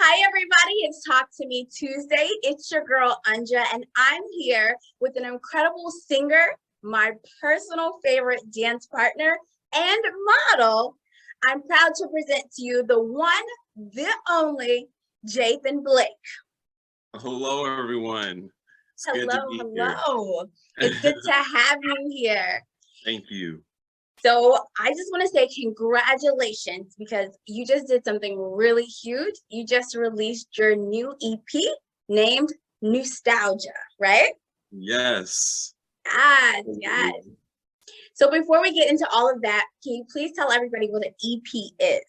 Hi, everybody. It's Talk to Me Tuesday. It's your girl, Anja, and I'm here with an incredible singer, my personal favorite dance partner, and model. I'm proud to present to you the one, the only, Jathan Blake. Hello, everyone. It's good to be here. Hello. It's good to have you here. Thank you. So I just want to say congratulations because you just did something really huge. You just released your new EP named Newstalgia, right? Yes. Yes. So before we get into all of that, can you please tell everybody what an EP is?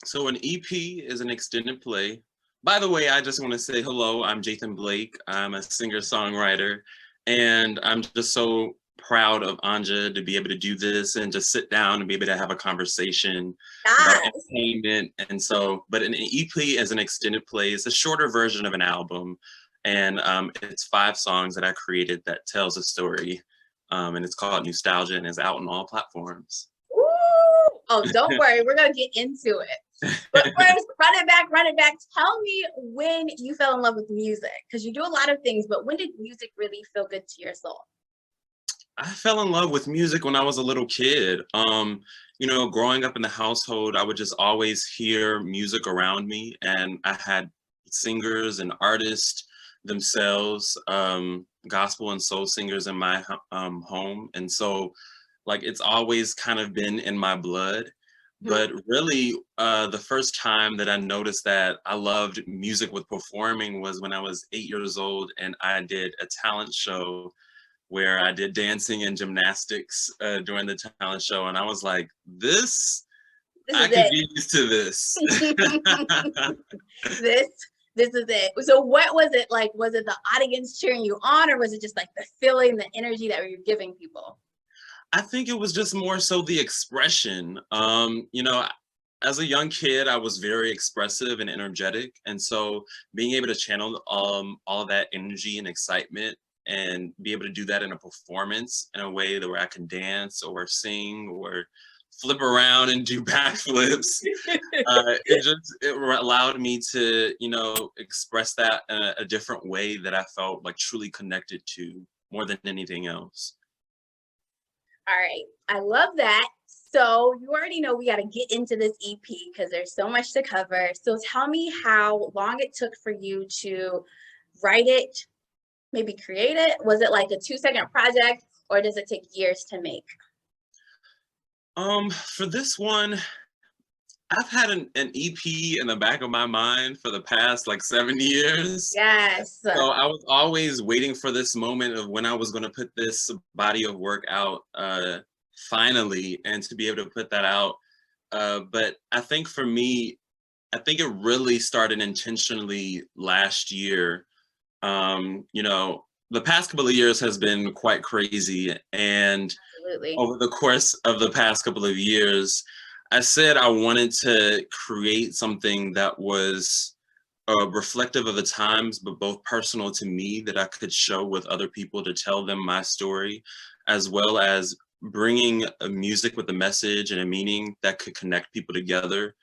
So an EP is an extended play. By the way, I just want to say hello. I'm Jathan Blake. I'm a singer-songwriter, and I'm just so proud of Anja to be able to do this and just sit down and be able to have a conversation about entertainment. And so, but an EP is an extended play. It's a shorter version of an album. And it's 5 songs that I created that tells a story. And it's called Newstalgia and is out on all platforms. Ooh. Oh, don't worry. We're going to get into it. But first, run it back. Tell me when you fell in love with music, because you do a lot of things, but when did music really feel good to your soul? I fell in love with music when I was a little kid. You know, growing up in the household, I would just always hear music around me, and I had singers and artists themselves, gospel and soul singers in my home. And so, like, it's always kind of been in my blood. But really, the first time that I noticed that I loved music with performing was when I was 8 years old, and I did a talent show where I did dancing and gymnastics during the talent show. And I was like, I could be used to this. This is it. So what was it like? Was it the audience cheering you on, or was it just like the feeling, the energy that you're giving people? I think it was just more so the expression. You know, as a young kid, I was very expressive and energetic. And so being able to channel all that energy and excitement and be able to do that in a performance in a way that where I can dance or sing or flip around and do backflips, it allowed me to, you know, express that in a different way that I felt like truly connected to more than anything else. All right, I love that. So you already know we got to get into this EP because there's so much to cover. So tell me how long it took for you to write it, maybe create it. Was it like a 2-second project, or does it take years to make? For this one, I've had an EP in the back of my mind for the past like 7 years. Yes. So I was always waiting for this moment of when I was going to put this body of work out finally, and to be able to put that out. But I think for me, I think it really started intentionally last year. You know, the past couple of years has been quite crazy. And Absolutely. Over the course of the past couple of years, I said I wanted to create something that was reflective of the times, but both personal to me, that I could show with other people to tell them my story, as well as bringing a music with a message and a meaning that could connect people together.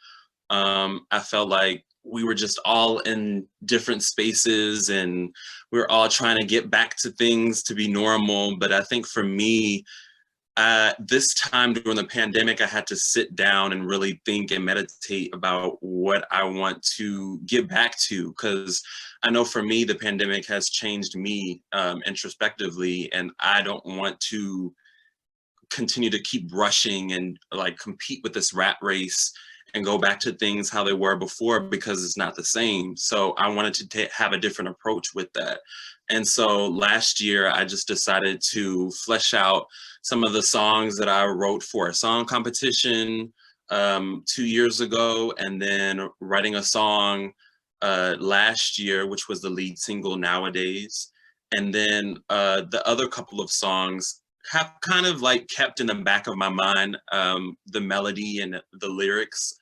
I felt like we were just all in different spaces and we were all trying to get back to things to be normal. But I think for me, this time during the pandemic, I had to sit down and really think and meditate about what I want to get back to. Because I know for me, the pandemic has changed me introspectively, and I don't want to continue to keep rushing and like compete with this rat race and go back to things how they were before, because it's not the same. So I wanted to have a different approach with that. And so last year, I just decided to flesh out some of the songs that I wrote for a song competition 2 years ago, and then writing a song last year, which was the lead single, Nowadays. And then the other couple of songs have kind of like kept in the back of my mind. The melody and the lyrics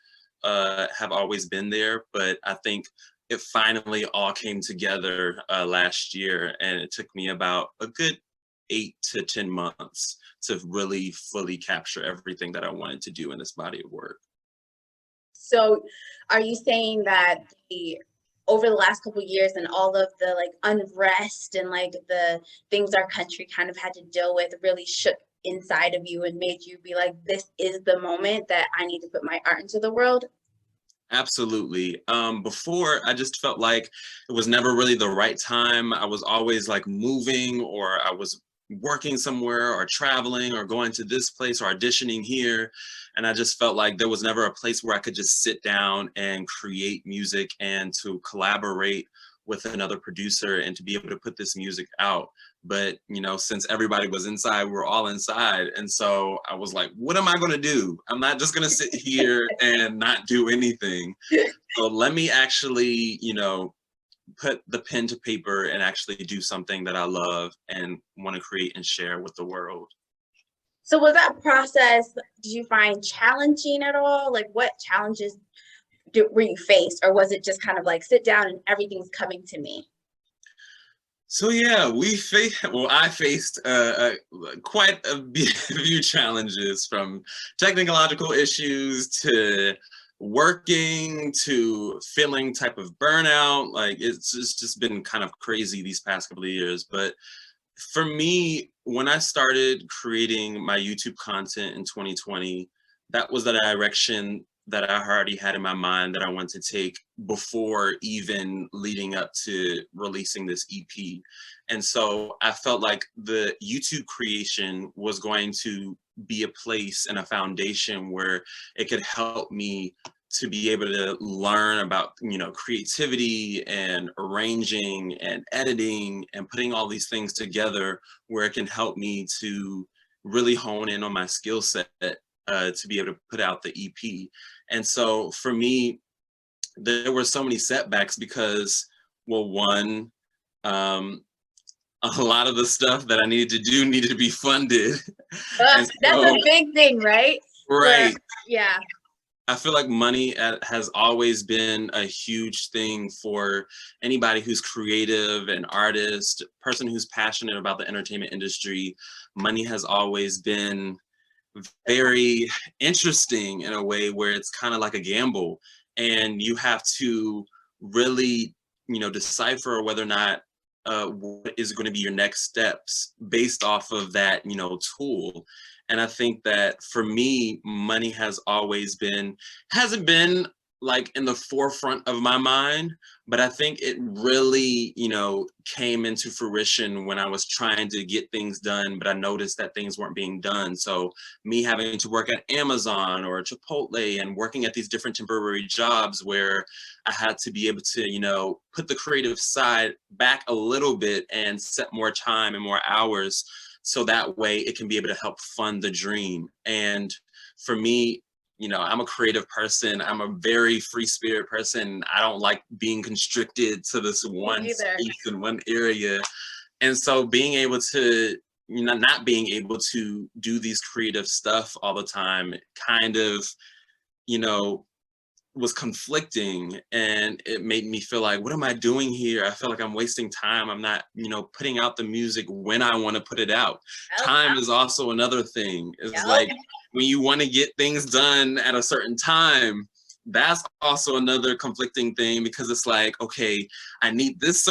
have always been there, but I think it finally all came together last year, and it took me about a good 8 to 10 months to really fully capture everything that I wanted to do in this body of work. So are you saying that over the last couple of years and all of the like unrest and like the things our country kind of had to deal with really shook inside of you and made you be like, this is the moment that I need to put my art into the world? Absolutely. Before, I just felt like it was never really the right time. I was always like moving, or I was working somewhere, or traveling, or going to this place, or auditioning here. And I just felt like there was never a place where I could just sit down and create music and to collaborate with another producer and to be able to put this music out. But, you know, since everybody was inside, we're all inside. And so I was like, what am I going to do? I'm not just going to sit here and not do anything. So let me actually, you know, put the pen to paper and actually do something that I love and want to create and share with the world. So was that process, did you find challenging at all? Like what challenges were you faced, or was it just kind of like sit down and everything's coming to me? So yeah, I faced quite a few challenges, from technological issues to working to feeling type of burnout. Like just been kind of crazy these past couple of years. But for me, when I started creating my YouTube content in 2020, that was the direction that I already had in my mind that I wanted to take before even leading up to releasing this EP. And so I felt like the YouTube creation was going to be a place and a foundation where it could help me to be able to learn about, you know, creativity and arranging and editing and putting all these things together, where it can help me to really hone in on my skill set to be able to put out the EP. And so for me, there were so many setbacks because, well, one, a lot of the stuff that I needed to do needed to be funded. And That's so, a big thing, right? Where, right. yeah. I feel like money has always been a huge thing for anybody who's creative, an artist, person who's passionate about the entertainment industry. Money has always been very interesting in a way where it's kind of like a gamble, and you have to really, you know, decipher whether or not what is going to be your next steps based off of that, you know, tool. And I think that for me, money has always been, hasn't been like in the forefront of my mind, but I think it really, you know, came into fruition when I was trying to get things done, but I noticed that things weren't being done. So me having to work at Amazon or Chipotle and working at these different temporary jobs where I had to be able to, you know, put the creative side back a little bit and set more time and more hours, so that way it can be able to help fund the dream. And for me, you know, I'm a creative person. I'm a very free spirit person. I don't like being constricted to this Me one either. space in one area. And so being able to, you know, not being able to do these creative stuff all the time kind of, you know, was conflicting, and it made me feel like, what am I doing here? I feel like I'm wasting time. I'm not, you know, putting out the music when I want to put it out. Yep. Time is also another thing. It's Yep. like when you want to get things done at a certain time, that's also another conflicting thing, because it's like, okay, I need this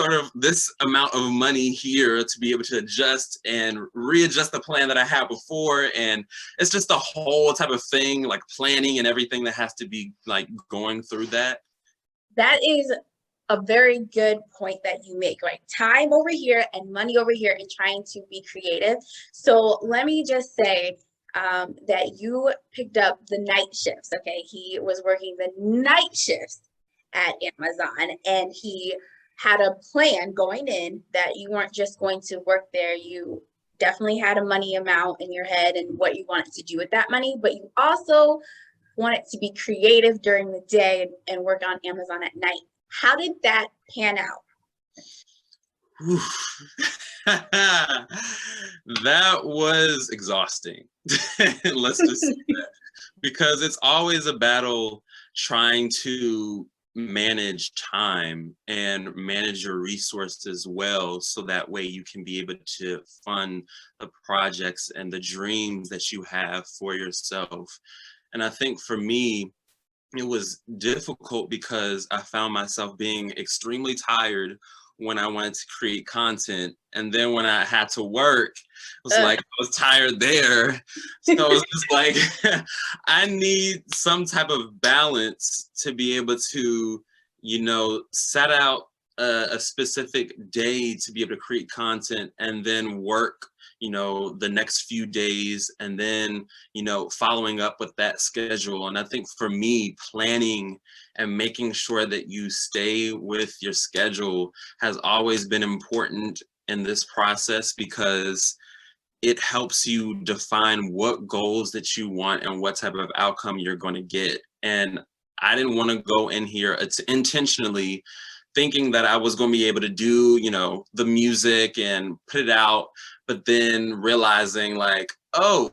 amount of money here to be able to adjust and readjust the plan that I had before. And it's just a whole type of thing, like planning and everything that has to be like going through that. That is a very good point that you make, like time over here and money over here and trying to be creative. So let me just say that you picked up the night shifts. Okay. He was working the night shifts at Amazon, and he had a plan going in that you weren't just going to work there. You definitely had a money amount in your head and what you wanted to do with that money, but you also wanted to be creative during the day and work on Amazon at night. How did that pan out? That was exhausting. Let's just say that. Because it's always a battle trying to manage time and manage your resources well, so that way you can be able to fund the projects and the dreams that you have for yourself. And I think for me, it was difficult because I found myself being extremely tired when I wanted to create content. And then when I had to work, it was like I was tired there. So it was just like, I need some type of balance to be able to, set out a specific day to be able to create content and then work, the next few days, and then, following up with that schedule. And I think for me, planning and making sure that you stay with your schedule has always been important in this process, because it helps you define what goals that you want and what type of outcome you're going to get. And I didn't want to go in here intentionally thinking that I was going to be able to do, the music and put it out, but then realizing like, oh,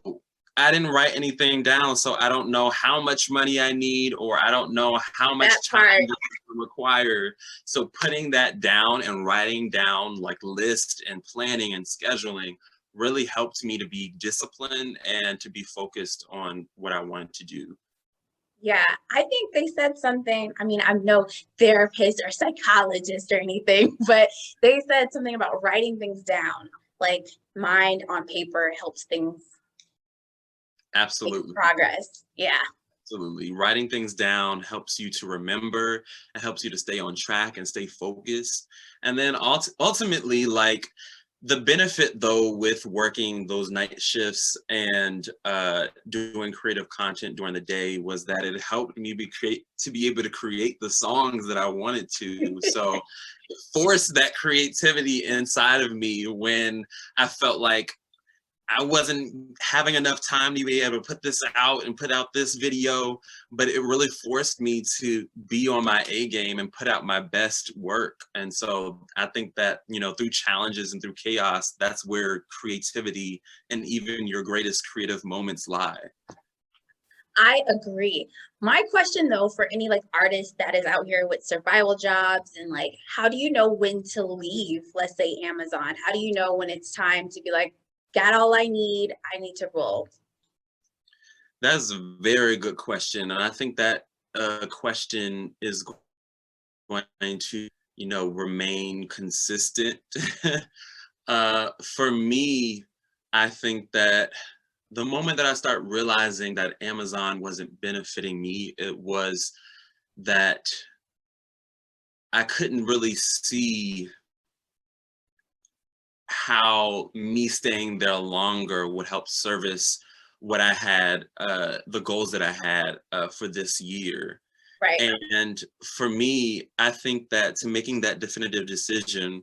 I didn't write anything down, so I don't know how much money I need, or I don't know how much time it require. So putting that down and writing down like list and planning and scheduling really helped me to be disciplined and to be focused on what I wanted to do. Yeah, I think they said something. I mean, I'm no therapist or psychologist or anything, but they said something about writing things down, like mind on paper helps things make Absolutely. progress. Yeah. Absolutely. Writing things down helps you to remember, it helps you to stay on track and stay focused. And then ultimately, like, the benefit though with working those night shifts and doing creative content during the day was that it helped me to be able to create the songs that I wanted to. So it forced that creativity inside of me when I felt like I wasn't having enough time to be able to put this out and put out this video, but it really forced me to be on my A game and put out my best work. And so I think that, through challenges and through chaos, that's where creativity and even your greatest creative moments lie. I agree. My question though, for any like artist that is out here with survival jobs, and like, how do you know when to leave, let's say Amazon? How do you know when it's time to be like, got all I need to roll? That's a very good question. And I think that question is going to, remain consistent. For me, I think that the moment that I start realizing that Amazon wasn't benefiting me, it was that I couldn't really see how me staying there longer would help service what I had, the goals that I had for this year. Right. And for me, I think that to making that definitive decision,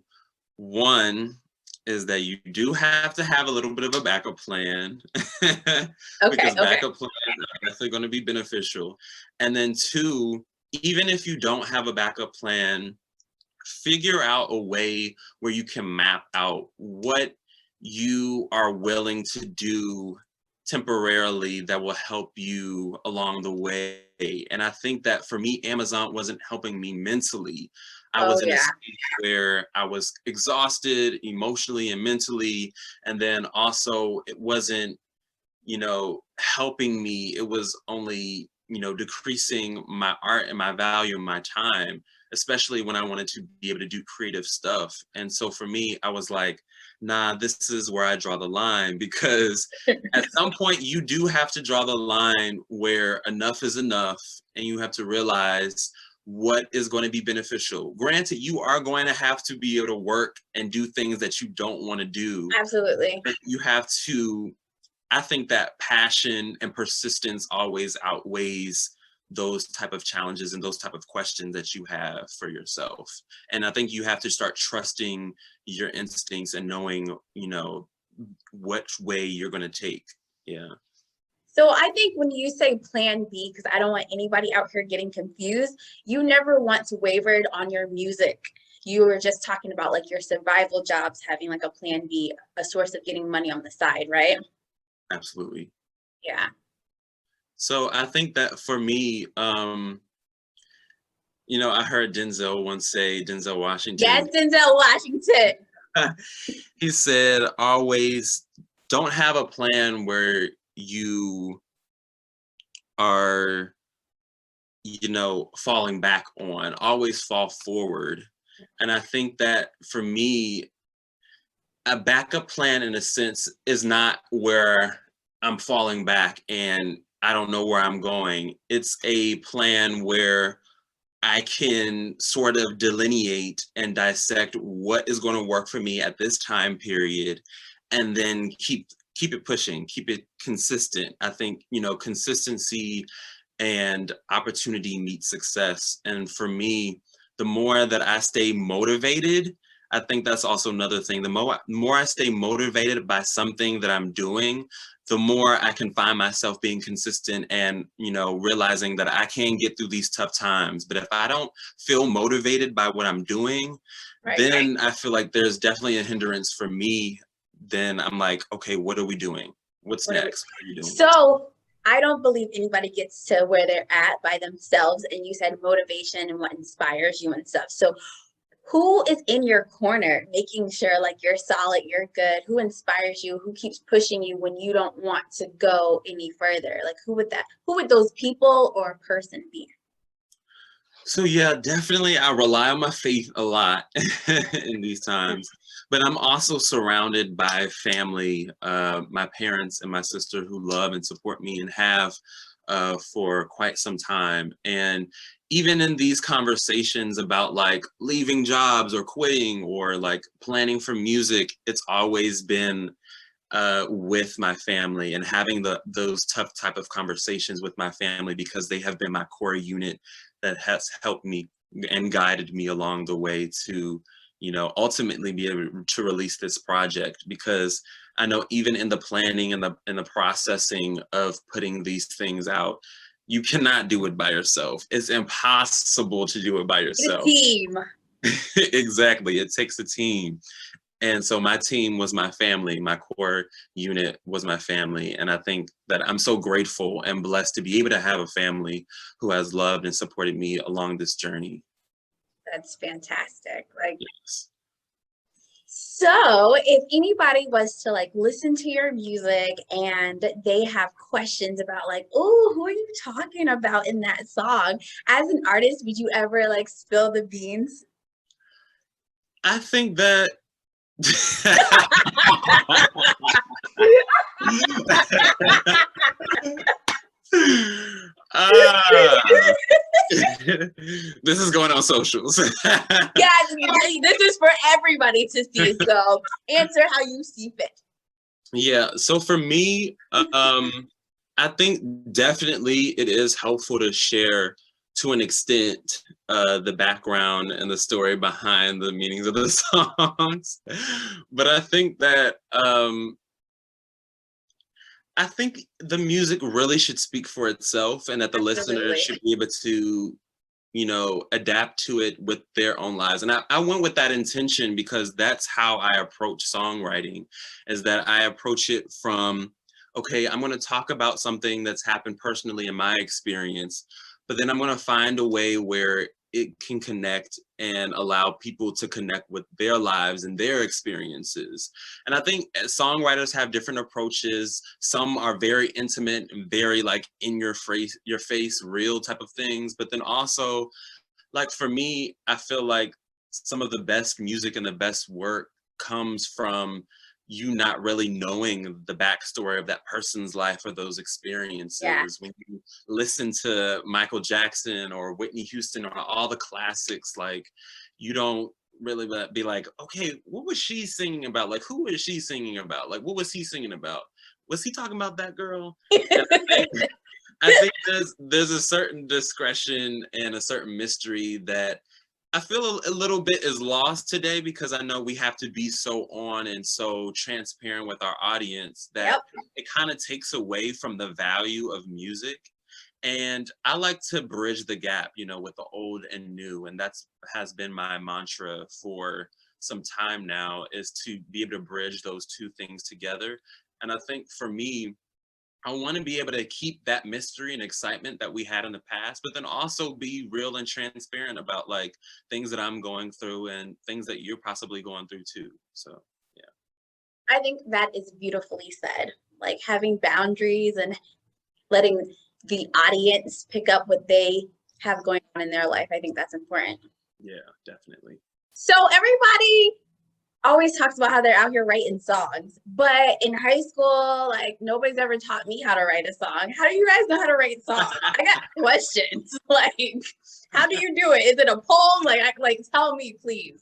one is that you do have to have a little bit of a backup plan Okay. because Okay. backup plans are definitely going to be beneficial. And then two, even if you don't have a backup plan, figure out a way where you can map out what you are willing to do temporarily that will help you along the way. And I think that for me, Amazon wasn't helping me mentally. I Oh was in a yeah. space where I was exhausted emotionally and mentally. And then also it wasn't, helping me. It was only, decreasing my art and my value and my time, especially when I wanted to be able to do creative stuff. And so for me, I was like, nah, this is where I draw the line, because at some point you do have to draw the line where enough is enough, and you have to realize what is going to be beneficial. Granted, you are going to have to be able to work and do things that you don't want to do, Absolutely. but you have to, I think that passion and persistence always outweighs those type of challenges and those type of questions that you have for yourself. And I think you have to start trusting your instincts and knowing, which way you're going to take. Yeah. So I think when you say plan B, because I don't want anybody out here getting confused, you never want to waver on your music. You were just talking about like your survival jobs, having like a plan B, a source of getting money on the side, right? Absolutely. Yeah. So I think that for me, I heard Denzel once say, Denzel Yes, Washington, Denzel Washington. he said, always don't have a plan where you are falling back on, always fall forward. And I think that for me, a backup plan in a sense is not where I'm falling back and I don't know where I'm going. It's a plan where I can sort of delineate and dissect what is going to work for me at this time period and then keep it pushing, keep it consistent. I think, consistency and opportunity meet success. And for me, the more that I stay motivated, I think that's also another thing. The more I stay motivated by something that I'm doing, the more I can find myself being consistent and, realizing that I can get through these tough times. But if I don't feel motivated by what I'm doing, Right. then I feel like there's definitely a hindrance for me. Then I'm like, okay, what are we doing? What's next? What are you doing? So I don't believe anybody gets to where they're at by themselves. And you said motivation and what inspires you and stuff. So who is in your corner making sure like you're solid, you're good? Who inspires you? Who keeps pushing you when you don't want to go any further? Like who would those people or person be? So yeah, definitely I rely on my faith a lot in these times. But I'm also surrounded by family, my parents and my sister who love and support me and have for quite some time. And even in these conversations about like leaving jobs or quitting or like planning for music, it's always been with my family and having those tough type of conversations with my family because they have been my core unit that has helped me and guided me along the way to ultimately be able to release this project. Because I know even in the planning and the processing of putting these things out, you cannot do it by yourself. It's impossible to do it by yourself. The team. Exactly, it takes a team. And so my team was my family, my core unit was my family. And I think that I'm so grateful and blessed to be able to have a family who has loved and supported me along this journey. That's fantastic. Like, Yes. so if anybody was to like listen to your music and they have questions about like, oh, who are you talking about in that song? As an artist, would you ever like spill the beans? I think that Ah. This is going on socials. Yes, this is for everybody to see. So answer how you see fit. Yeah. So for me, I think definitely it is helpful to share to an extent the background and the story behind the meanings of the songs. But I think the music really should speak for itself and that the listener Absolutely. should be able to, adapt to it with their own lives. And I went with that intention because that's how I approach songwriting, is that I approach it from, okay, I'm going to talk about something that's happened personally in my experience, but then I'm going to find a way where it can connect and allow people to connect with their lives and their experiences. And I think songwriters have different approaches. Some are very intimate and very like in your face, real type of things. But then also, like for me, I feel like some of the best music and the best work comes from you not really knowing the backstory of that person's life or those Yeah. experiences. When you listen to Michael Jackson or Whitney Houston or all the classics, like you don't really be like, okay, what was she singing about? Like, who is she singing about? Like, what was he singing about? Was he talking about that girl? And I think there's a certain discretion and a certain mystery that I feel a little bit is lost today because I know we have to be so on and so transparent with our audience that Yep. it kind of takes away from the value of music. And I like to bridge the gap, with the old and new. And that's has been my mantra for some time now, is to be able to bridge those two things together. And I think for me, I want to be able to keep that mystery and excitement that we had in the past, but then also be real and transparent about like things that I'm going through and things that you're possibly going through too. So, yeah. I think that is beautifully said. Like having boundaries and letting the audience pick up what they have going on in their life. I think that's important. Yeah, definitely. So everybody always talks about how they're out here writing songs, but in high school, like nobody's ever taught me how to write a song. How do you guys know how to write songs? I got questions. Like, how do you do it? Is it a poem? Like tell me, please.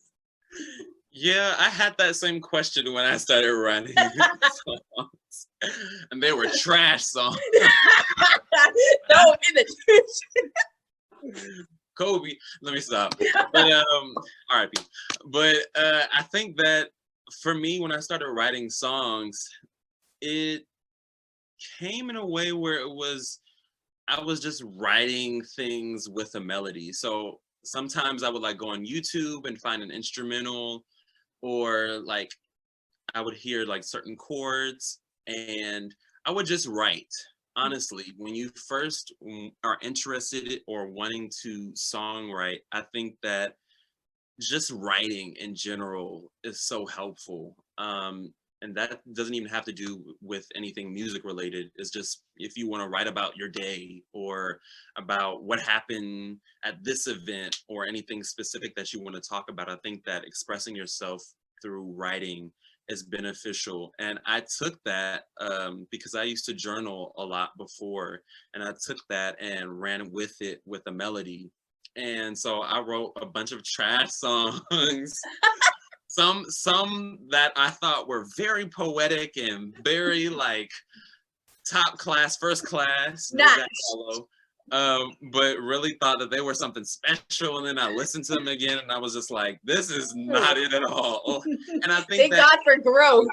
Yeah, I had that same question when I started writing songs, and they were trash songs. No, in the Kobe, let me stop. But R.I.P. But I think that for me, when I started writing songs, it came in a way where I was just writing things with a melody. So sometimes I would like go on YouTube and find an instrumental, or like I would hear like certain chords and I would just write. Honestly, when you first are interested or wanting to songwrite, I think that just writing in general is so helpful. And that doesn't even have to do with anything music related. It's just if you want to write about your day or about what happened at this event or anything specific that you want to talk about, I think that expressing yourself through writing is beneficial. And I took that because I used to journal a lot before, and I took that and ran with it with a melody. And so I wrote a bunch of trash songs. Some that I thought were very poetic and very like top class, first class, no doubt follow. But really thought that they were something special, and then I listened to them again, and I was just like, "This is not it at all." And I think thank God for growth.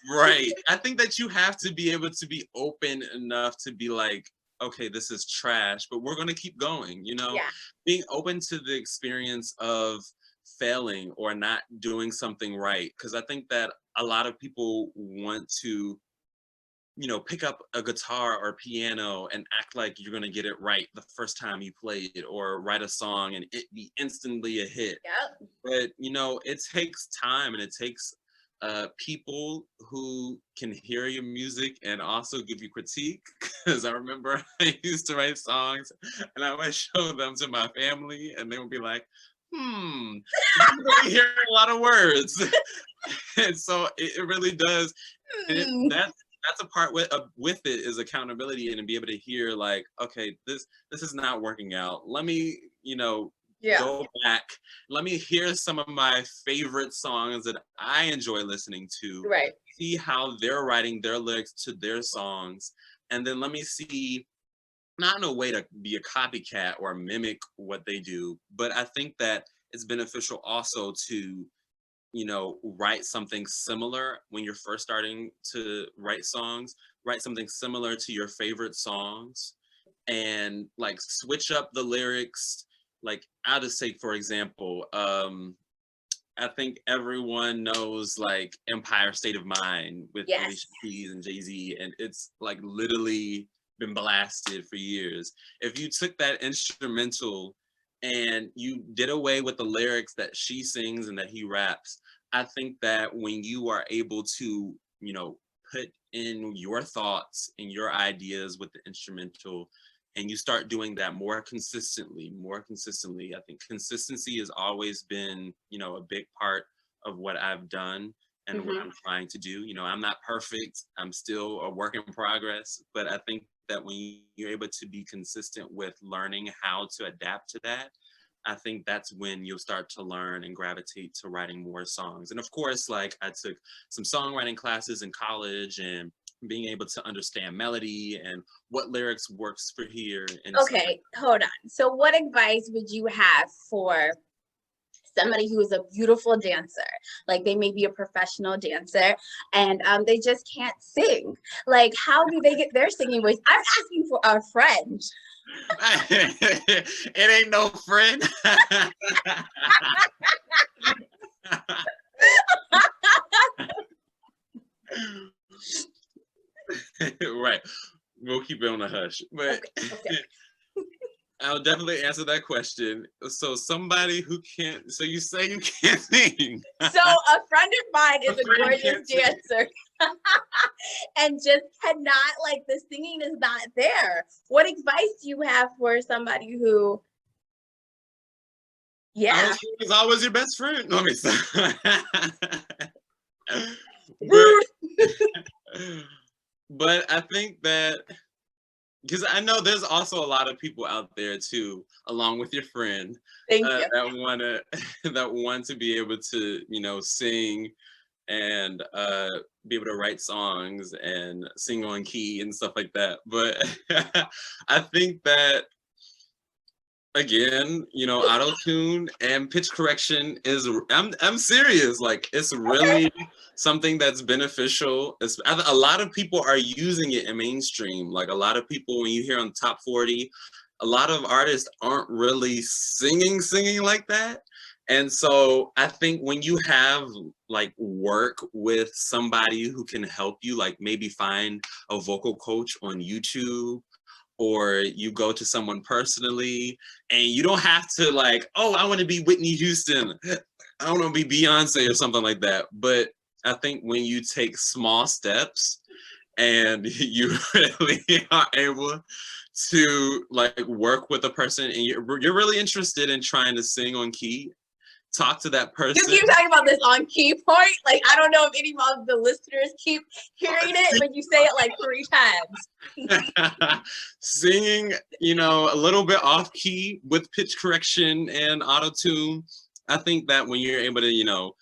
Right. I think that you have to be able to be open enough to be like, okay, this is trash, but we're going to keep going, you know? Yeah. Being open to the experience of failing or not doing something right. Because I think that a lot of people want to, you know, pick up a guitar or piano and act like you're going to get it right the first time you play it, or write a song and it be instantly a hit. Yep. But, you know, it takes time, and it takes people who can hear your music and also give you critique. Because I remember I used to write songs and I would show them to my family and they would be like, you really hear a lot of words. And so it really does. And that's a part with it is accountability, and to be able to hear like, okay, this is not working out. Let me, you know, go back. Let me hear some of my favorite songs that I enjoy listening to. Right. See how they're writing their lyrics to their songs, and then let me see, not in a way to be a copycat or mimic what they do, but I think that it's beneficial also to, you know, write something similar when you're first starting to write songs. Write something similar to your favorite songs and like switch up the lyrics. Like I'll just say, for example, I think everyone knows like Empire State of Mind with Alicia Keys and Jay-Z, and it's like literally been blasted for years. If you took that instrumental and you did away with the lyrics that she sings and that he raps, I think that when you are able to, you know, put in your thoughts and your ideas with the instrumental, and you start doing that more consistently, I think consistency has always been, you know, a big part of what I've done and what I'm trying to do. You know, I'm not perfect. I'm still a work in progress, but I think that when you're able to be consistent with learning how to adapt to that, I think that's when you'll start to learn and gravitate to writing more songs. And of course, like I took some songwriting classes in college, and being able to understand melody and what lyrics works for here. And okay, hold on. So what advice would you have for somebody who is a beautiful dancer? Like they may be a professional dancer and they just can't sing. Like how do they get their singing voice? I'm asking for a friend. It ain't no friend. Right. We'll keep it on the hush. But okay. I'll definitely answer that question. So somebody who can't, so you say you can't sing. So a friend of mine is a gorgeous dancer and just cannot, like the singing is not there. What advice do you have for somebody who Yeah. Auto-tune is always your best friend. No, Rude. but I think that because I know there's also a lot of people out there too, along with your friend, Thank you. that wanna that want to be able to, sing and be able to write songs and sing on key and stuff like that. But I think that again, auto tune and pitch correction is I'm serious. Like it's really something that's beneficial. A lot of people are using it in mainstream. Like a lot of people, when you hear on top 40, a lot of artists aren't really singing like that. And so I think when you have like work with somebody who can help you, like maybe find a vocal coach on YouTube, or you go to someone personally, and you don't have to like, oh, I want to be Whitney Houston, I want to be Beyonce or something like that. But I think when you take small steps and you really are able to like work with a person and you're really interested in trying to sing on key, talk to that person. You keep talking about this on key point. Like, I don't know if any of the listeners keep hearing it, but you say it like 3 times. Singing, a little bit off key with pitch correction and auto tune. I think that when you're able to,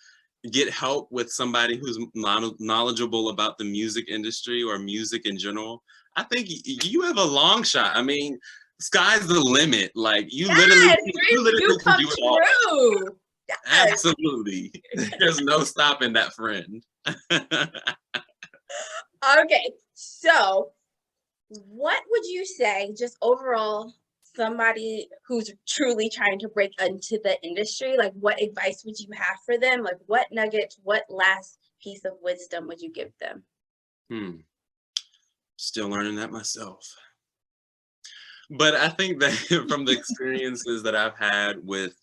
get help with somebody who's knowledgeable about the music industry or music in general, I think you have a long shot. I mean, sky's the limit. Like you literally can do it all. Yes. Absolutely. There's no stopping that friend. Okay, so what would you say, just overall, somebody who's truly trying to break into the industry, like what advice would you have for them? Like what nuggets, what last piece of wisdom would you give them? Still learning that myself. But I think that from the experiences that I've had with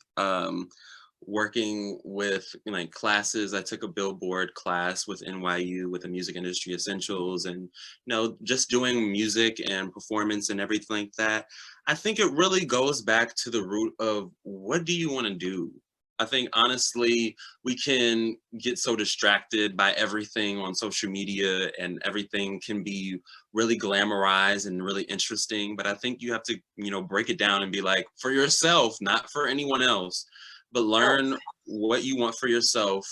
working with like classes, I took a Billboard class with NYU with the Music Industry Essentials, and just doing music and performance and everything like that. I think it really goes back to the root of what do you want to do? I think honestly, we can get so distracted by everything on social media, and everything can be really glamorized and really interesting. But I think you have to, break it down and be like, for yourself, not for anyone else, but learn what you want for yourself.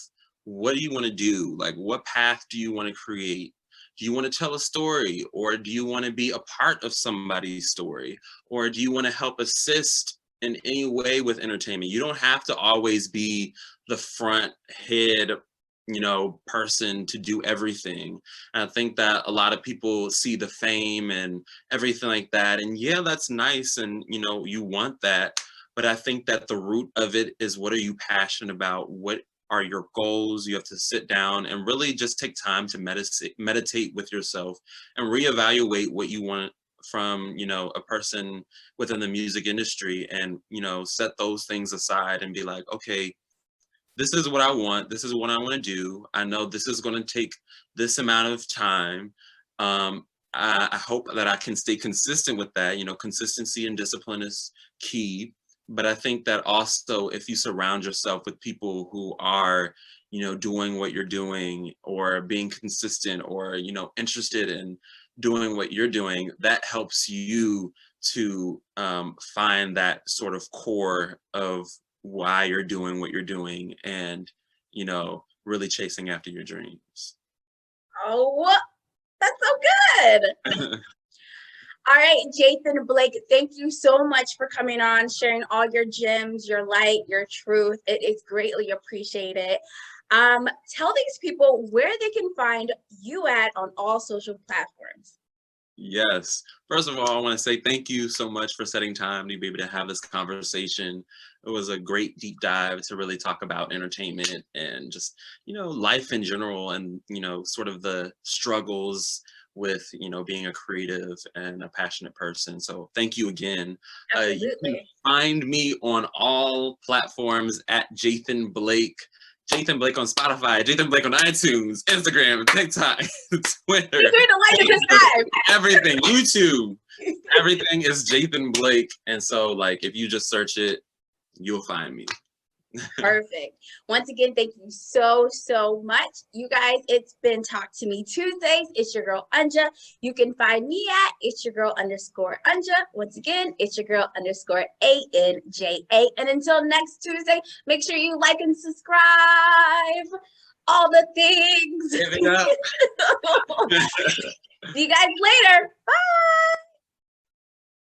What do you want to do? Like, what path do you want to create? Do you want to tell a story, or do you want to be a part of somebody's story, or do you want to help assist in any way with entertainment? You don't have to always be the front head, person to do everything. And I think that a lot of people see the fame and everything like that, and yeah, that's nice, and you want that. But I think that the root of it is, what are you passionate about? What are your goals? You have to sit down and really just take time to meditate with yourself and reevaluate what you want from, a person within the music industry, and, set those things aside and be like, okay, this is what I want. This is what I want to do. I know this is going to take this amount of time. I hope that I can stay consistent with that. Consistency and discipline is key. But I think that also, if you surround yourself with people who are, doing what you're doing, or being consistent, or, interested in doing what you're doing, that helps you to find that sort of core of why you're doing what you're doing, and, really chasing after your dreams. Oh, that's so good. All right, Jathan Blake, thank you so much for coming on, sharing all your gems, your light, your truth. It is greatly appreciated. Tell these people where they can find you at on all social platforms. Yes. First of all, I want to say thank you so much for setting time to be able to have this conversation. It was a great deep dive to really talk about entertainment and just, life in general, and, sort of the struggles with, being a creative and a passionate person. So thank you again. You can find me on all platforms at Jathan Blake. Jathan Blake on Spotify, Jathan Blake on iTunes, Instagram, TikTok, Twitter, everything, YouTube, everything is Jathan Blake. And so, like, if you just search it, you'll find me. Perfect. Once again, thank you so, so much. You guys, it's been Talk to Me Tuesdays. It's your girl, Anja. You can find me at it's your girl _ Anja. Once again, it's your girl _ ANJA. And until next Tuesday, make sure you like and subscribe. All the things. Give it up. See you guys later. Bye.